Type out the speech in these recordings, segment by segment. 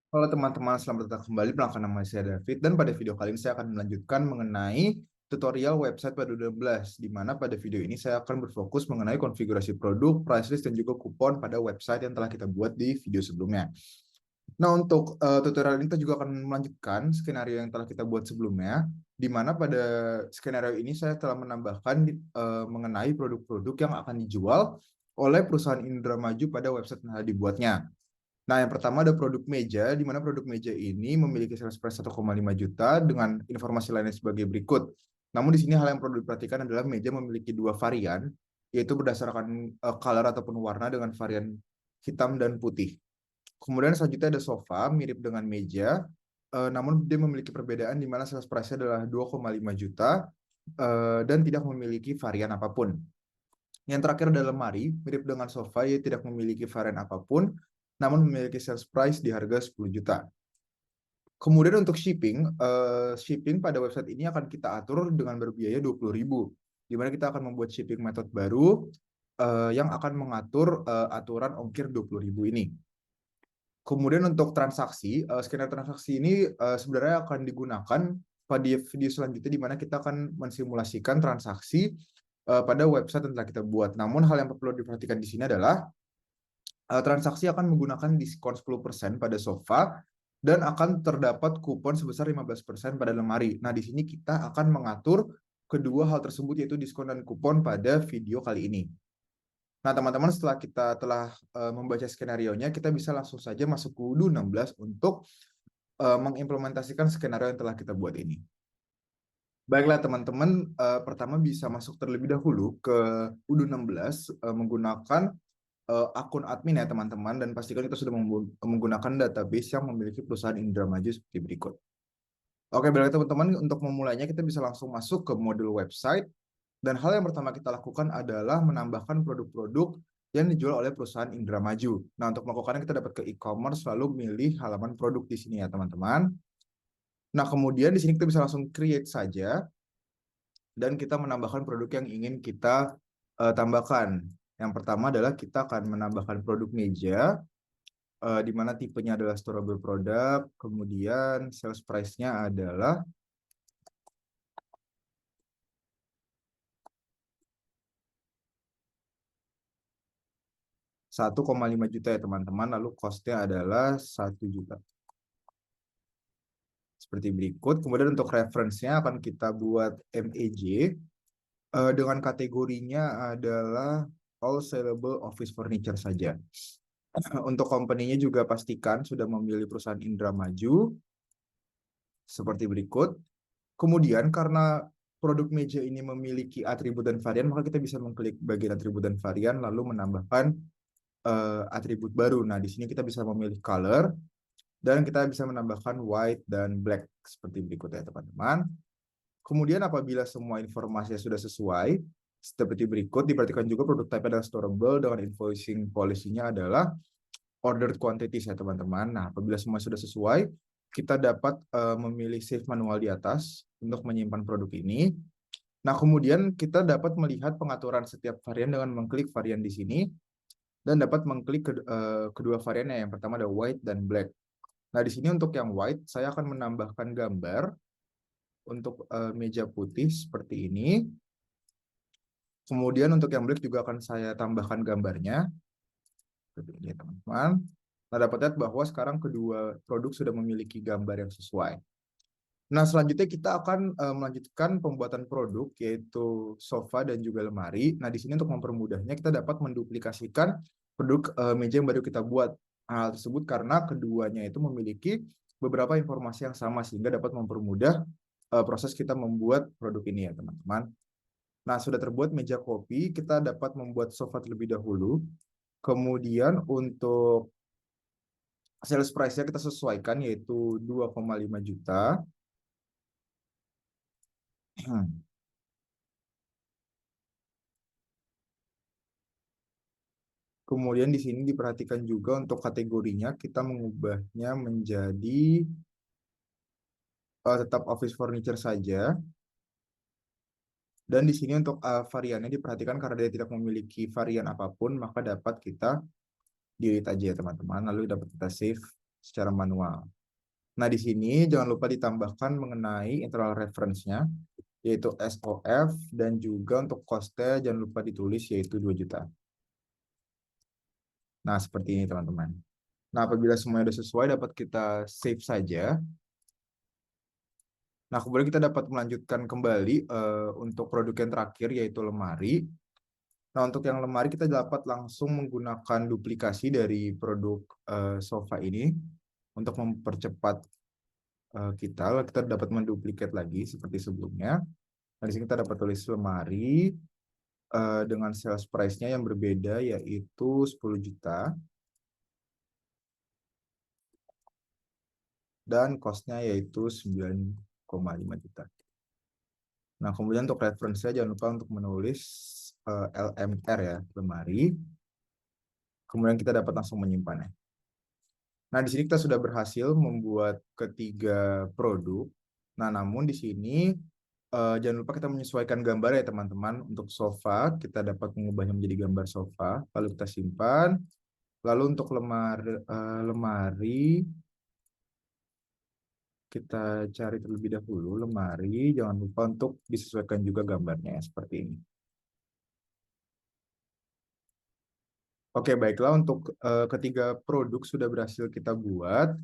Halo teman-teman, selamat datang kembali. Perkenalkan nama saya David dan pada video kali ini saya akan melanjutkan mengenai tutorial website pada 12, di mana pada video ini saya akan berfokus mengenai konfigurasi produk, price list, dan juga kupon pada website yang telah kita buat di video sebelumnya. Nah, untuk tutorial ini kita juga akan melanjutkan skenario yang telah kita buat sebelumnya, di mana pada skenario ini saya telah menambahkan mengenai produk-produk yang akan dijual oleh perusahaan Indramayu pada website yang telah dibuatnya. Nah, yang pertama ada produk meja, di mana produk meja ini memiliki sales price 1,5 juta dengan informasi lainnya sebagai berikut. Namun di sini hal yang perlu diperhatikan adalah meja memiliki dua varian, yaitu berdasarkan color ataupun warna dengan varian hitam dan putih. Kemudian selanjutnya ada sofa, mirip dengan meja, namun dia memiliki perbedaan di mana sales price-nya adalah 2,5 juta dan tidak memiliki varian apapun. Yang terakhir adalah lemari, mirip dengan sofa, ia tidak memiliki varian apapun, namun memiliki sales price di harga 10 juta. Kemudian untuk shipping pada website ini akan kita atur dengan berbiaya 20.000, di mana kita akan membuat shipping method baru yang akan mengatur aturan ongkir 20.000 ini. Kemudian untuk transaksi, skenario transaksi ini sebenarnya akan digunakan pada video selanjutnya, di mana kita akan mensimulasikan transaksi pada website yang telah kita buat. Namun hal yang perlu diperhatikan di sini adalah transaksi akan menggunakan diskon 10% pada sofa dan akan terdapat kupon sebesar 15% pada lemari. Nah, di sini kita akan mengatur kedua hal tersebut, yaitu diskon dan kupon pada video kali ini. Nah, teman-teman, setelah kita telah membaca skenario-nya, kita bisa langsung saja masuk ke UDU 16 untuk mengimplementasikan skenario yang telah kita buat ini. Baiklah teman-teman, pertama bisa masuk terlebih dahulu ke UDU 16 menggunakan akun admin ya teman-teman, dan pastikan kita sudah menggunakan database yang memiliki perusahaan Indramayu seperti berikut. Oke, baiklah teman-teman, untuk memulainya kita bisa langsung masuk ke modul website, dan hal yang pertama kita lakukan adalah menambahkan produk-produk yang dijual oleh perusahaan Indramayu. Nah, untuk melakukannya kita dapat ke e-commerce, lalu milih halaman produk di sini ya teman-teman. Nah, kemudian di sini kita bisa langsung create saja, dan kita menambahkan produk yang ingin kita tambahkan. Yang pertama adalah kita akan menambahkan produk meja, di mana tipenya adalah storable product, kemudian sales price-nya adalah 1,5 juta ya teman-teman, lalu cost-nya adalah 1 juta. Seperti berikut. Kemudian untuk reference-nya akan kita buat MEJ, dengan kategorinya adalah all sellable office furniture saja. Untuk company-nya juga pastikan sudah memilih perusahaan Indramayu, seperti berikut. Kemudian karena produk meja ini memiliki atribut dan varian, maka kita bisa mengklik bagian atribut dan varian lalu menambahkan atribut baru. Nah, di sini kita bisa memilih color dan kita bisa menambahkan white dan black seperti berikut ya, teman-teman. Kemudian apabila semua informasinya sudah sesuai, seperti berikut, diperhatikan juga produk type adalah storable dengan invoicing policy-nya adalah ordered quantities ya, teman-teman. Nah, apabila semua sudah sesuai, kita dapat memilih save manual di atas untuk menyimpan produk ini. Nah, kemudian kita dapat melihat pengaturan setiap varian dengan mengklik varian di sini dan dapat mengklik kedua variannya. Yang pertama ada white dan black. Nah, di sini untuk yang white, saya akan menambahkan gambar untuk meja putih seperti ini. Kemudian untuk yang black juga akan saya tambahkan gambarnya. Seperti ini, teman-teman. Nah, dapat lihat bahwa sekarang kedua produk sudah memiliki gambar yang sesuai. Nah, selanjutnya kita akan melanjutkan pembuatan produk, yaitu sofa dan juga lemari. Nah, di sini untuk mempermudahnya, kita dapat menduplikasikan produk meja yang baru kita buat. Hal tersebut karena keduanya itu memiliki beberapa informasi yang sama, sehingga dapat mempermudah proses kita membuat produk ini ya, teman-teman. Nah, sudah terbuat meja kopi, kita dapat membuat sofa terlebih dahulu. Kemudian untuk sales price-nya kita sesuaikan, yaitu 2,5 juta. Kemudian di sini diperhatikan juga untuk kategorinya, kita mengubahnya menjadi tetap office furniture saja. Dan di sini untuk variannya diperhatikan karena dia tidak memiliki varian apapun, maka dapat kita delete aja ya teman-teman, lalu dapat kita save. secara manual. Nah, di sini jangan lupa ditambahkan mengenai internal reference-nya, yaitu SOF, dan juga untuk cost-nya jangan lupa ditulis, yaitu 2 juta. Nah, seperti ini teman-teman. Nah, apabila semuanya sudah sesuai, dapat kita save saja. Nah, kemudian kita dapat melanjutkan kembali untuk produk yang terakhir, yaitu lemari. Nah, untuk yang lemari kita dapat langsung menggunakan duplikasi dari produk sofa ini untuk mempercepat kita dapat menduplikat lagi seperti sebelumnya. Nah, di sini kita dapat tulis lemari dengan sales price-nya yang berbeda, yaitu 10 juta. Dan cost-nya yaitu 9,5 juta. Nah, kemudian untuk reference-nya jangan lupa untuk menulis LMR ya, lemari. Kemudian kita dapat langsung menyimpannya. Nah, di sini kita sudah berhasil membuat ketiga produk. Nah, namun di sini jangan lupa kita menyesuaikan gambar ya teman-teman. Untuk sofa, kita dapat mengubahnya menjadi gambar sofa. Lalu kita simpan. Lalu untuk lemari, kita cari terlebih dahulu lemari. Jangan lupa untuk disesuaikan juga gambarnya seperti ini. Oke, baiklah, untuk ketiga produk sudah berhasil kita buat.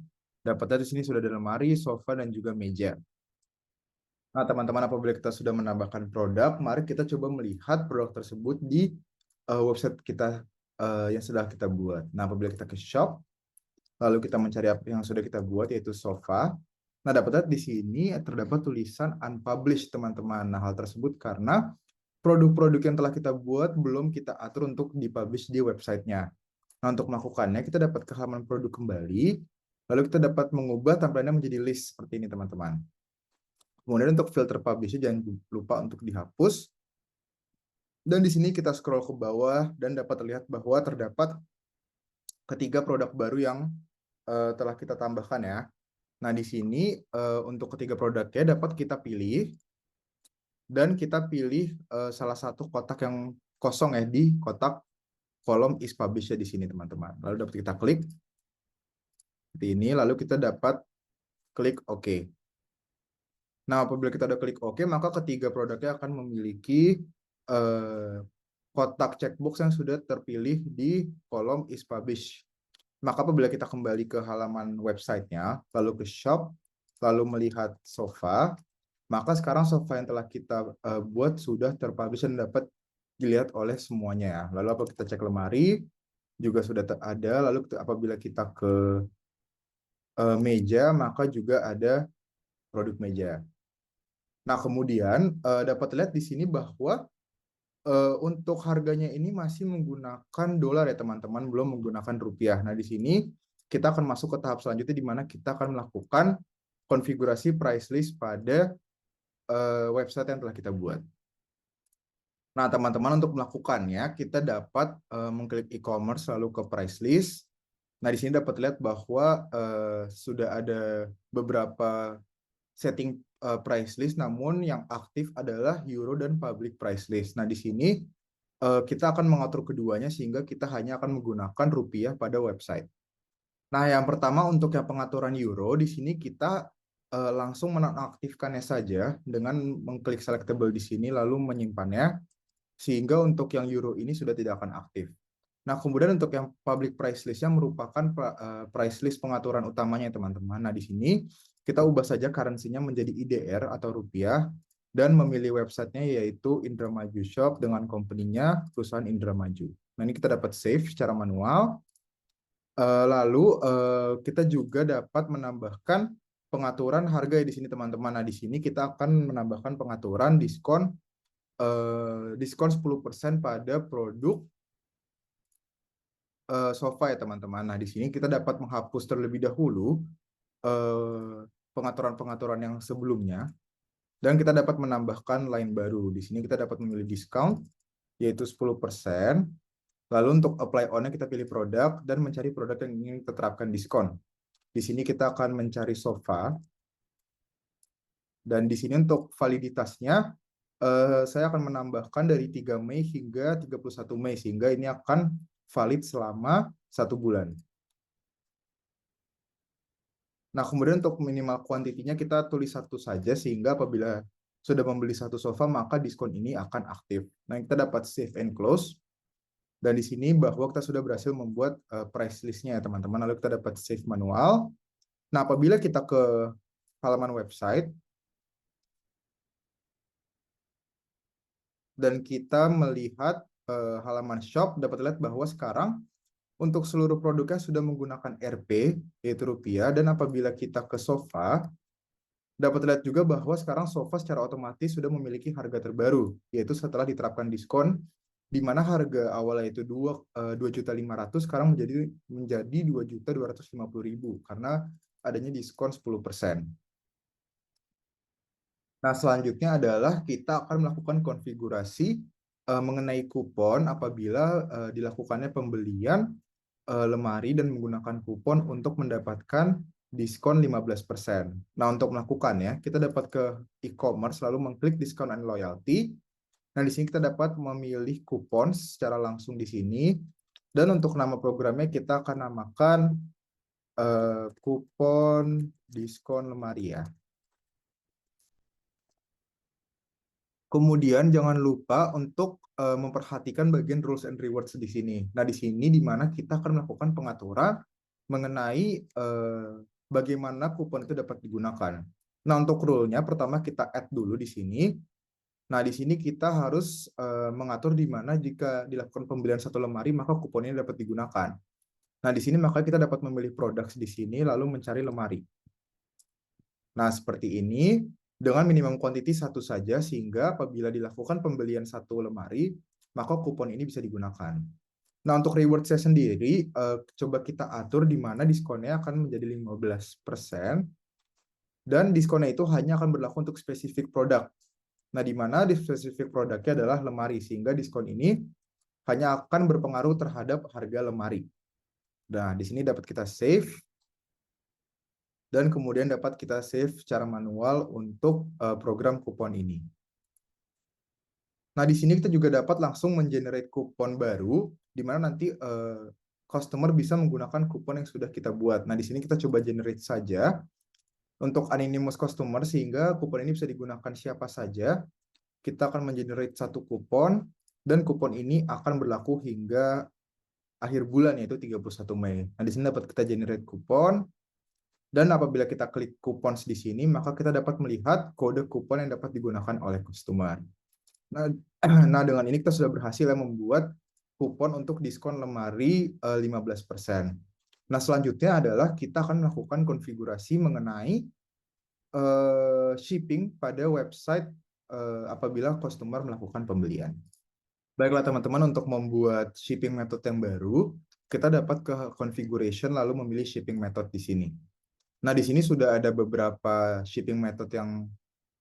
Dapatnya di sini sudah ada lemari, sofa, dan juga meja. Nah, teman-teman, apabila kita sudah menambahkan produk, mari kita coba melihat produk tersebut di website kita yang sudah kita buat. Nah, apabila kita ke shop, lalu kita mencari apa yang sudah kita buat, yaitu sofa. Nah, dapatnya di sini terdapat tulisan unpublished, teman-teman. Nah, hal tersebut karena produk-produk yang telah kita buat belum kita atur untuk dipublish di websitenya. Nah, untuk melakukannya, kita dapat ke halaman produk kembali, lalu kita dapat mengubah tampilannya menjadi list seperti ini, teman-teman. Kemudian untuk filter publish jangan lupa untuk dihapus. Dan di sini kita scroll ke bawah dan dapat terlihat bahwa terdapat ketiga produk baru yang telah kita tambahkan ya. Nah, di sini untuk ketiga produknya dapat kita pilih. Dan kita pilih salah satu kotak yang kosong ya di kotak kolom is published di sini, teman-teman. Lalu dapat kita klik seperti ini, lalu kita dapat klik OK. Nah, apabila kita udah klik OK, maka ketiga produknya akan memiliki kotak checkbox yang sudah terpilih di kolom is published. Maka apabila kita kembali ke halaman websitenya, lalu ke shop, lalu melihat sofa, maka sekarang sofa yang telah kita buat sudah terpublish dan dapat dilihat oleh semuanya ya. Lalu apabila kita cek lemari, juga sudah ada. Lalu apabila kita ke meja, maka juga ada produk meja. Nah, kemudian dapat lihat di sini bahwa untuk harganya ini masih menggunakan dolar ya teman-teman, belum menggunakan rupiah. Nah, di sini kita akan masuk ke tahap selanjutnya di mana kita akan melakukan konfigurasi price list pada website yang telah kita buat. Nah, teman-teman, untuk melakukannya kita dapat mengklik e-commerce lalu ke price list. Nah, di sini dapat lihat bahwa sudah ada beberapa setting price list, namun yang aktif adalah euro dan public price list. Nah, di sini kita akan mengatur keduanya sehingga kita hanya akan menggunakan rupiah pada website. Nah, yang pertama untuk yang pengaturan euro, di sini kita langsung menonaktifkannya saja dengan mengklik selectable di sini lalu menyimpannya, sehingga untuk yang euro ini sudah tidak akan aktif. Nah, kemudian untuk yang public price list yang merupakan price list pengaturan utamanya, teman-teman. Nah, di sini kita ubah saja currency-nya menjadi IDR atau rupiah dan memilih websitenya yaitu Indramayu Shop dengan company-nya perusahaan Indramayu. Nah, ini kita dapat save secara manual. Lalu kita juga dapat menambahkan pengaturan harga di sini, teman-teman. Nah, di sini kita akan menambahkan pengaturan diskon 10% pada produk sofa ya teman-teman. Nah, di sini kita dapat menghapus terlebih dahulu pengaturan-pengaturan yang sebelumnya dan kita dapat menambahkan line baru. Di sini kita dapat memilih discount yaitu 10%. Lalu untuk apply on-nya kita pilih produk dan mencari produk yang ingin kita terapkan diskon. Di sini kita akan mencari sofa. Dan di sini untuk validitasnya saya akan menambahkan dari 3 Mei hingga 31 Mei sehingga ini akan valid selama 1 bulan. Nah, kemudian untuk minimal kuantitinya kita tulis satu saja, sehingga apabila sudah membeli satu sofa, maka diskon ini akan aktif. Nah, kita dapat save and close. Dan di sini bahwa kita sudah berhasil membuat price list-nya ya teman-teman. Lalu kita dapat save manual. Nah, apabila kita ke halaman website, dan kita melihat halaman shop, dapat lihat bahwa sekarang untuk seluruh produknya sudah menggunakan Rp, yaitu rupiah, dan apabila kita ke sofa, dapat lihat juga bahwa sekarang sofa secara otomatis sudah memiliki harga terbaru, yaitu setelah diterapkan diskon, di mana harga awalnya itu 2.500.000, sekarang menjadi 2.250.000 karena adanya diskon 10%. Nah, selanjutnya adalah kita akan melakukan konfigurasi mengenai kupon apabila dilakukannya pembelian lemari dan menggunakan kupon untuk mendapatkan diskon 15%. Nah, untuk melakukannya, kita dapat ke e-commerce, lalu mengklik discount and loyalty. Nah, di sini kita dapat memilih kupon secara langsung di sini. Dan untuk nama programnya, kita akan namakan kupon diskon lemari ya. Kemudian jangan lupa untuk memperhatikan bagian rules and rewards di sini. Nah, di sini di mana kita akan melakukan pengaturan mengenai bagaimana kupon itu dapat digunakan. Nah, untuk rule-nya pertama kita add dulu di sini. Nah, di sini kita harus mengatur di mana jika dilakukan pembelian satu lemari maka kupon ini dapat digunakan. Nah, di sini maka kita dapat memilih products di sini lalu mencari lemari. Nah, seperti ini dengan minimum quantity satu saja, sehingga apabila dilakukan pembelian satu lemari, maka kupon ini bisa digunakan. Nah, untuk reward saya sendiri, coba kita atur di mana diskonnya akan menjadi 15%, dan diskonnya itu hanya akan berlaku untuk spesifik produk. Nah, di mana di spesifik produknya adalah lemari, sehingga diskon ini hanya akan berpengaruh terhadap harga lemari. Nah, di sini dapat kita save, dan kemudian dapat kita save secara manual untuk program kupon ini. Nah, di sini kita juga dapat langsung mengenerate kupon baru, di mana nanti customer bisa menggunakan kupon yang sudah kita buat. Nah, di sini kita coba generate saja untuk anonymous customer, sehingga kupon ini bisa digunakan siapa saja. Kita akan mengenerate satu kupon, dan kupon ini akan berlaku hingga akhir bulan, yaitu 31 Mei. Nah, di sini dapat kita generate kupon, dan apabila kita klik kupon di sini, maka kita dapat melihat kode kupon yang dapat digunakan oleh customer. Nah, nah, dengan ini kita sudah berhasil membuat kupon untuk diskon lemari 15%. Nah, selanjutnya adalah kita akan melakukan konfigurasi mengenai shipping pada website apabila customer melakukan pembelian. Baiklah teman-teman, untuk membuat shipping method yang baru, kita dapat ke configuration lalu memilih shipping method di sini. Nah, di sini sudah ada beberapa shipping method yang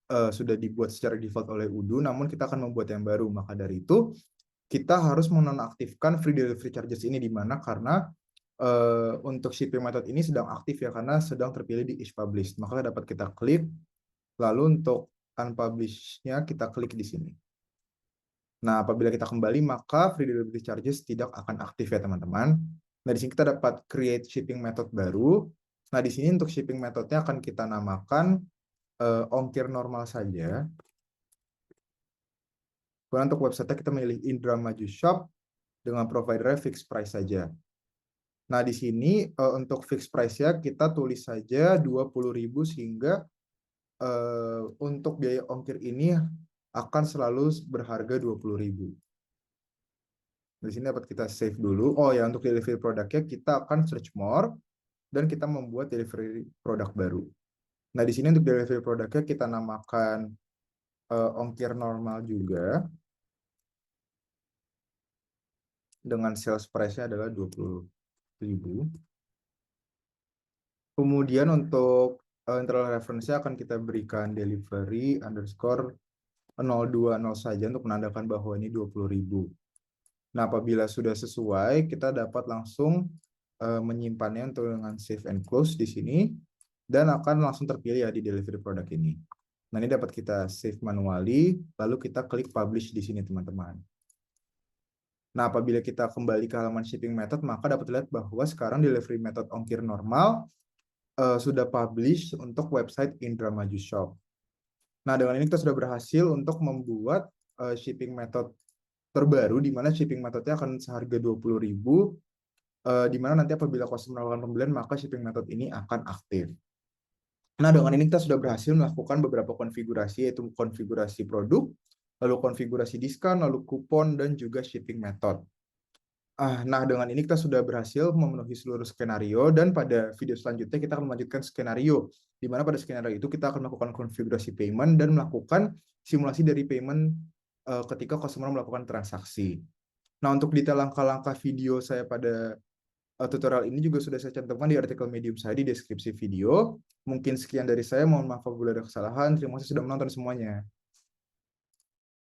sudah dibuat secara default oleh Udo, namun kita akan membuat yang baru. Maka dari itu, kita harus menonaktifkan free delivery charges ini, di mana karena untuk shipping method ini sedang aktif ya, karena sedang terpilih di is published. Maka dapat kita klik, lalu untuk unpublish-nya kita klik di sini. Nah, apabila kita kembali, maka free delivery charges tidak akan aktif ya teman-teman. Nah, di sini kita dapat create shipping method baru. Nah, di sini untuk shipping methodnya akan kita namakan ongkir normal saja. Kemudian untuk website kita memilih Indramayu Shop dengan provider fixed price saja. Nah, di sini untuk fixed price-nya kita tulis saja 20.000, sehingga untuk biaya ongkir ini akan selalu berharga 20.000. Di sini dapat kita save dulu. Oh ya, untuk delivery produknya kita akan search more, dan kita membuat delivery produk baru. Nah, di sini untuk delivery produknya kita namakan ongkir normal juga, dengan sales price-nya adalah 20.000. Kemudian untuk internal reference-nya akan kita berikan delivery underscore 020 saja untuk menandakan bahwa ini 20.000. Nah, apabila sudah sesuai, kita dapat langsung menyimpannya untuk dengan save and close di sini, dan akan langsung terpilih ya di delivery produk ini. Nah, ini dapat kita save manually, lalu kita klik publish di sini teman-teman. Nah, apabila kita kembali ke halaman shipping method, maka dapat lihat bahwa sekarang delivery method ongkir normal sudah publish untuk website Indramayu Shop. Nah, dengan ini kita sudah berhasil untuk membuat shipping method terbaru, di mana shipping methodnya akan seharga 20.000, di mana nanti apabila customer melakukan pembelian, maka shipping method ini akan aktif. Nah, dengan ini kita sudah berhasil melakukan beberapa konfigurasi, yaitu konfigurasi produk, lalu konfigurasi diskon, lalu kupon, dan juga shipping method. Nah, dengan ini kita sudah berhasil memenuhi seluruh skenario, dan pada video selanjutnya kita akan melanjutkan skenario, di mana pada skenario itu kita akan melakukan konfigurasi payment dan melakukan simulasi dari payment ketika customer melakukan transaksi. Nah, untuk detail langkah-langkah video saya pada tutorial ini juga sudah saya cantumkan di artikel Medium saya di deskripsi video. Mungkin sekian dari saya, mohon maaf apabila ada kesalahan. Terima kasih sudah menonton semuanya.